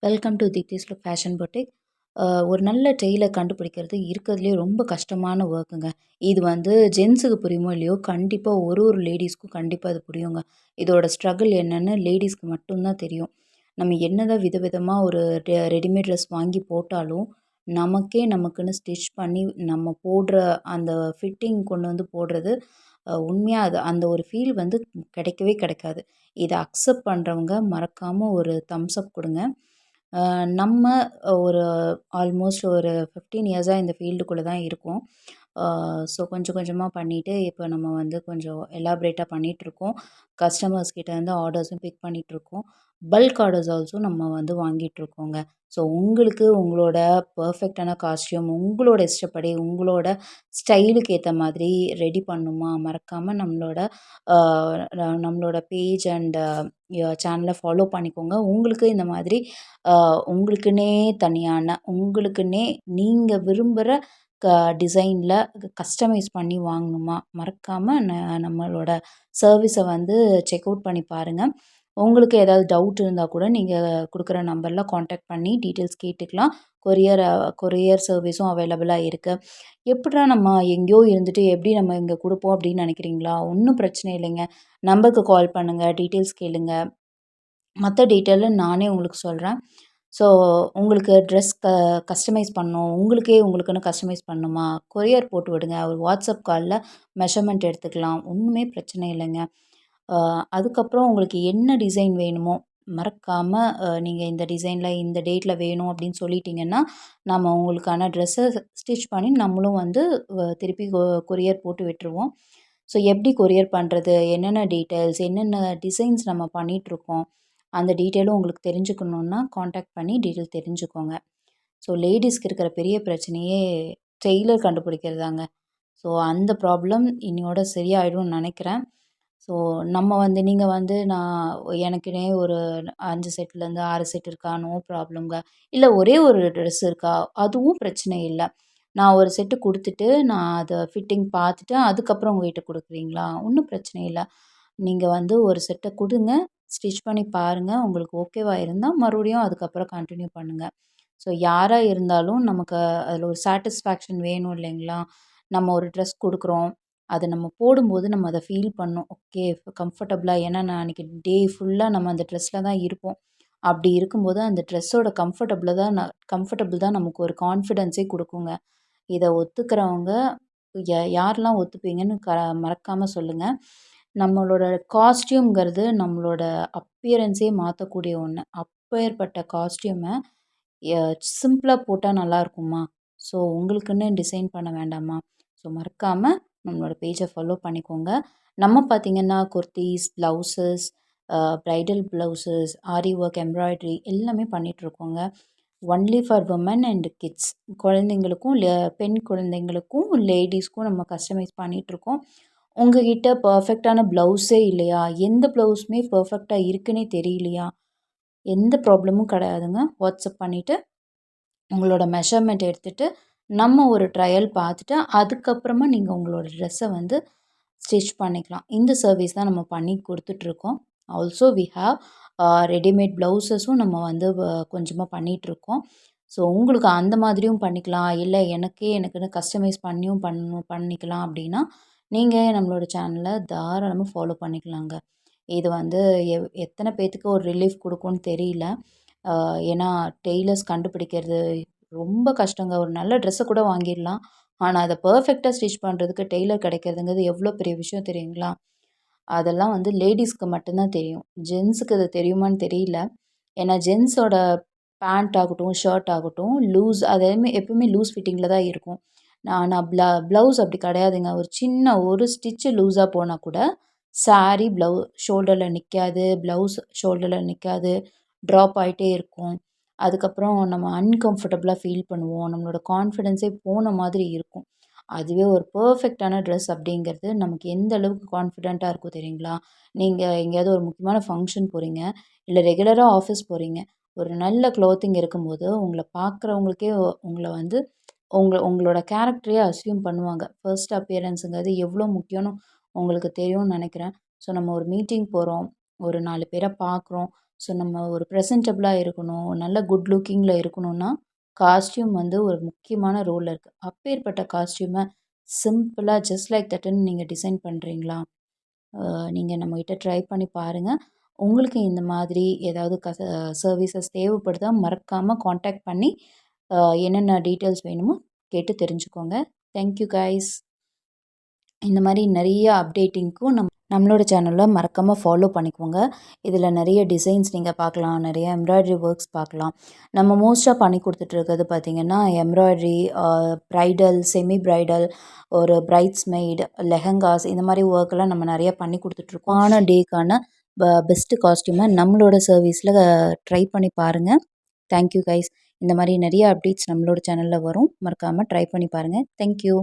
Welcome to Deepti's look fashion boutique. ஒரு நல்ல Taylor கண்டுபிடிக்கிறது இருக்கிறதுலே ரொம்ப கஷ்டமான ஒர்க்குங்க. இது வந்து ஜென்ஸுக்கு புரியுமோ இல்லையோ, கண்டிப்பாக ஒரு லேடீஸ்க்கும் கண்டிப்பாக அது புரியுங்க. இதோட ஸ்ட்ரகிள் என்னன்னு லேடீஸ்க்கு மட்டும்தான் தெரியும். நம்ம என்னதான் விதவிதமாக ஒரு ரெடிமேட் ட்ரெஸ் வாங்கி போட்டாலும், நமக்குன்னு ஸ்டிச் பண்ணி நம்ம போடுற அந்த ஃபிட்டிங் கொண்டு வந்து போடுறது உண்மையா அது அந்த ஒரு ஃபீல் வந்து கிடைக்கவே கிடைக்காது. இத அக்செப்ட் பண்ணுறவங்க மறக்காம ஒரு தம்ஸ் அப் குடுங்க. நம்ம ஒரு ஆல்மோஸ்ட் ஒரு 15 இயர்ஸா இந்த ஃபீல்டுக்குள்ள தான் இருக்கோம். ஸோ கொஞ்சம் கொஞ்சமா பண்ணிட்டு, இப்போ நம்ம வந்து கொஞ்சம் எலாபரேட்டா பண்ணிட்டுருக்கோம். கஸ்டமர்ஸ் கிட்டேருந்து ஆர்டர்ஸும் பிக் பண்ணிட்டுருக்கோம். பல்க் ஆர்டர்ஸ் ஆல்சோ நம்ம வந்து வாங்கிட்டுருக்கோங்க. ஸோ உங்களுக்கு உங்களோட பெர்ஃபெக்ட்டான காஸ்டியூம் உங்களோட இஷ்டப்படி, உங்களோட ஸ்டைலுக்கு ஏத்த மாதிரி ரெடி பண்ணணுமா, மறக்காம அ நம்மளோட பேஜ் அண்ட் சேனல ஃபாலோ பண்ணிக்கோங்க. உங்களுக்கு இந்த மாதிரி உங்களுக்குன்னே தனியான, உங்களுக்குன்னே நீங்க விரும்புற க டிசைன்ல கஸ்டமைஸ் பண்ணி வாங்கணுமா, மறக்காம நம்மளோட சர்வீஸ வந்து செக் அவுட் பண்ணி பாருங்க. உங்களுக்கு ஏதாவது டவுட் இருந்தா கூட நீங்க குடுக்குற நம்பர்ல கான்டாக்ட் பண்ணி டீட்டெயில்ஸ் கேட்டுக்கலாம். கொரியர் சர்வீஸும் அவைலபிளா இருக்கு. எப்புட்றா நம்ம எங்கேயோ இருந்துட்டு எப்படி நம்ம இங்க குடுப்போம் அப்படின்னு நினைக்கிறீங்களா? ஒண்ணும் பிரச்சனை இல்லைங்க. நம்பருக்கு கால் பண்ணுங்க, டீட்டெயில்ஸ் கேளுங்க. மத்த டீட்டெயிலும் நானே உங்களுக்கு சொல்றேன். ஸோ உங்களுக்கு ட்ரெஸ் கஸ்டமைஸ் பண்ணணும். உங்களுக்குன்னு கஸ்டமைஸ் பண்ணணுமா? கொரியர் போட்டு விடுங்க. ஒரு வாட்ஸ்அப் கால்ல மெஷர்மென்ட் எடுத்துக்கலாம். ஒண்ணுமே பிரச்சனை இல்லைங்க. அ அதுக்கப்புறம் உங்களுக்கு என்ன டிசைன் வேணுமோ, மறக்காம நீங்க இந்த டிசைன்ல, இந்த டேட்ல வேணும் அப்படின்னு சொல்லிட்டீங்கன்னா, நம்ம உங்களுக்கான ட்ரெஸ்ஸ ஸ்டிச் பண்ணி நம்மளும் வந்து திருப்பி கொரியர் போட்டு விட்டுருவோம். ஸோ எப்படி கொரியர் பண்றது? என்னென்ன டீட்டெயில்ஸ், என்னென்ன டிசைன்ஸ் நம்ம பண்ணிட்டுருக்கோம், அந்த டீட்டெயிலும் உங்களுக்கு தெரிஞ்சுக்கணுன்னா, கான்டாக்ட் பண்ணி டீட்டெயில் தெரிஞ்சுக்கோங்க. ஸோ லேடீஸ்க்கு இருக்கிற பெரிய பிரச்சனையே டெய்லர் கண்டுபிடிக்கிறதுதாங்க. ஸோ அந்த ப்ராப்ளம் இன்னையோட சரியாயிடும்னு நெனைக்கிறேன். ஸோ நம்ம வந்து நீங்க வந்து எனக்குன்னே ஒரு 5 செட்லேருந்து 6 செட் இருக்கா? நோ ப்ராப்ளம்ங்க. இல்ல ஒரே ஒரு ட்ரெஸ் இருக்கா? அதுவும் பிரச்சனை இல்ல. நான் ஒரு செட்டு குடுத்துட்டு, நான் அத ஃபிட்டிங் பார்த்துட்டு, அதுக்கப்புறம் உங்ககிட்ட குடுக்குறீங்களா? ஒண்ணும் பிரச்சனை இல்ல. நீங்க வந்து ஒரு செட்ட குடுங்க. ஸ்டிச் பண்ணி பாருங்க. உங்களுக்கு ஓகேவா இருந்தா, மறுபடியும் அதுக்கப்புறம் கன்டின்யூ பண்ணுங்க. ஸோ யாரா இருந்தாலும் நமக்கு அதில ஒரு சாட்டிஸ்ஃபேக்ஷன் வேணும் இல்லைங்களா? நம்ம ஒரு ட்ரெஸ் குடுக்குறோம். அத நம்ம போடும்போது நம்ம அத ஃபீல் பண்ணணும். ஓகே கம்ஃபர்டபுளா ஏன்னா நான் அன்னைக்கு டே ஃபுல்லா நம்ம அந்த ட்ரெஸ்ல தான் இருப்போம். அப்படி இருக்கும்போது அந்த ட்ரெஸ்ஸோட கம்ஃபர்டபுள் தான் நமக்கு ஒரு கான்ஃபிடன்ஸே குடுக்குங்க. இத ஒத்துக்கிறவங்க யாரெல்லாம் ஒத்துப்பீங்கன்னு மறக்காம சொல்லுங்க. நம்மளோட காஸ்டியூம்ங்கிறது நம்மளோட அப்பியரன்ஸே மாத்தக்கூடிய ஒண்ணு. அப்பேற்பட்ட காஸ்டியூம எ சிம்பிளா போட்டா நல்லாருக்குமா? ஸோ உங்களுக்குன்னு டிசைன் பண்ண வேண்டாமா? ஸோ மறக்காம நம்மளோட பேஜ ஃபாலோ பண்ணிக்கோங்க. நம்ம பார்த்தீங்கன்னா, kurtis, blouses, bridal blouses, aari work, embroidery எல்லாமே பண்ணிட்டுருக்கோங்க. Only for women and kids. குழந்தைங்களுக்கும், பெண் குழந்தைங்களுக்கும், லேடீஸ்க்கும் நம்ம கஸ்டமைஸ் பண்ணிட்டுருக்கோம். உங்ககிட்ட பெர்ஃபெக்ட்டான ப்ளவுஸே இல்லையா? எந்த ப்ளவுஸுமே பெர்ஃபெக்ட்டா இருக்குன்னே தெரியலையா? எந்த ப்ராப்ளமும் கிடையாதுங்க. வாட்ஸ்அப் பண்ணிட்டு, உங்களோட மெஷர்மென்ட் எடுத்துட்டு, நம்ம ஒரு ட்ரையல் பார்த்துட்டு, அதுக்கப்புறமா நீங்க உங்களோட ட்ரெஸ்ஸ வந்து ஸ்டிச் பண்ணிக்கலாம். இந்த சர்வீஸ் தான் நம்ம பண்ணி குடுத்துட்ருக்கோம். ஆல்சோ வி ஹேவ் ரெடிமேட் ப்ளவுஸஸும் நம்ம வந்து கொஞ்சமா பண்ணிட்டுருக்கோம். ஸோ உங்களுக்கு அந்த மாதிரியும் பண்ணிக்கலாம். இல்ல எனக்குன்னு கஸ்டமைஸ் பண்ணிக்கலாம் அப்படின்னா, நீங்க நம்மளோட சேனல தாராளமா ஃபாலோ பண்ணிக்கலாங்க. இது வந்து எத்தன பேத்துக்கு ஒரு ரிலீஃப் குடுக்கும்னு தெரியல. அ ஏன்னா டெய்லர்ஸ் கண்டுபிடிக்கிறது ரொம்ப கஷ்டங்க. ஒரு நல்ல ட்ரெஸ்ஸ கூட வாங்கிர்லாம். ஆனா, அத பெர்ஃபெக்ட்டா ஸ்டிச் பண்றதுக்கு டெய்லர் கிடைக்கிறதுங்கிறது எவ்ளோ பெரிய விஷயம் தெரியுங்களா? அதெல்லாம் வந்து லேடீஸ்க்கு மட்டும் தான் தெரியும். ஜென்ஸுக்கு அது தெரியுமான்னு தெரியல. ஏன்னா ஜென்ஸோட பேண்ட் ஆகட்டும், ஷர்ட் ஆகட்டும் எப்பவுமே லூஸ் ஃபிட்டிங்கில தான் இருக்கும். ஆனா ப்ளவுஸ் அப்படி கிடையாதுங்க. ஒரு சின்ன ஒரு ஸ்டிச்சு லூஸா போனா கூட சாரி ஷோல்டர்ல நிக்காது. ப்ளவுஸ் ஷோல்டர்ல நிக்காது. ட்ராப் ஆயிட்டே இருக்கும். அதுக்கப்புறம் நம்ம அன்கம்ஃபர்டபுளா ஃபீல் பண்ணுவோம். நம்மளோட கான்ஃபிடன்ஸே போன மாதிரி இருக்கும். அதுவே ஒரு பெர்ஃபெக்ட்டான ட்ரெஸ் அப்படிங்கிறது நமக்கு எந்த அளவுக்கு கான்ஃபிடென்ட்டா இருக்கும் தெரியுங்களா? நீங்க எங்கேயாவது ஒரு முக்கியமான ஃபங்ஷன் போறீங்க, இல்ல ரெகுலரா ஆஃபீஸ் போறீங்க. ஒரு நல்ல க்ளோத்திங் இருக்கும்போது, உங்கள பார்க்குறவங்களுக்கே உங்கள வந்து உங்களோட கேரக்டரையே அஸ்யூம் பண்ணுவாங்க. ஃபர்ஸ்ட் அப்பியரன்ஸுங்கிறது எவ்வளோ முக்கியம்னு உங்களுக்கு தெரியும்னு நெனைக்கிறேன். ஸோ நம்ம ஒரு மீட்டிங் போறோம், ஒரு 4 பேர பார்க்குறோம். ஸோ நம்ம ஒரு ப்ரெசன்டபிளா இருக்கணும், நல்ல குட் லுக்கிங்கில இருக்கணும்னா, காஸ்டியூம் வந்து ஒரு முக்கியமான ரோல்ல இருக்கு. அப்பேற்பட்ட காஸ்டியூம சிம்பிளா ஜஸ்ட் லைக் தட்ன்னு நீங்க டிசைன் பண்றீங்களா? நீங்க நம்மகிட்ட ட்ரை பண்ணி பாருங்க. உங்களுக்கு இந்த மாதிரி ஏதாவது சர்வீசஸ் தேவைப்படுதா, மறக்காம கான்டாக்ட் பண்ணி அ என்னென்ன டீட்டெயில்ஸ் வேணுமோ கேட்டு தெரிஞ்சுக்கோங்க. Thank you guys. இந்த மாரி நெறைய அப்டேட்டிங்க்கும் நம்மளோட சேனல மறக்காம ஃபாலோ பண்ணிக்கோங்க. இதில நெறைய டிசைன்ஸ் நீங்க பார்க்கலாம். நெறைய எம்ப்ராய்டரி ஒர்க்ஸ் பார்க்கலாம். நம்ம மோஸ்ட்டா பண்ணி குடுத்துட்டுருக்கிறது பார்த்தீங்கன்னா, எம்ப்ராய்டரி, பிரைடல், செமி பிரைடல், ஒரு பிரைட்ஸ்மெய்ட், லெஹெங்காஸ் இந்த மாரி ஒர்க்லாம் நம்ம நெறைய பண்ணி குடுத்துட்டுருக்கோம். டேக்கான பெஸ்ட் காஸ்டியூம நம்மளோட சர்வீஸ்ல ட்ரை பண்ணி பாருங்க. Thank you guys. இந்த மாரி நெறைய அப்டேட்ஸ் நம்மளோட சேனல்ல வரும். மறக்காம ட்ரை பண்ணி பாருங்க. Thank you.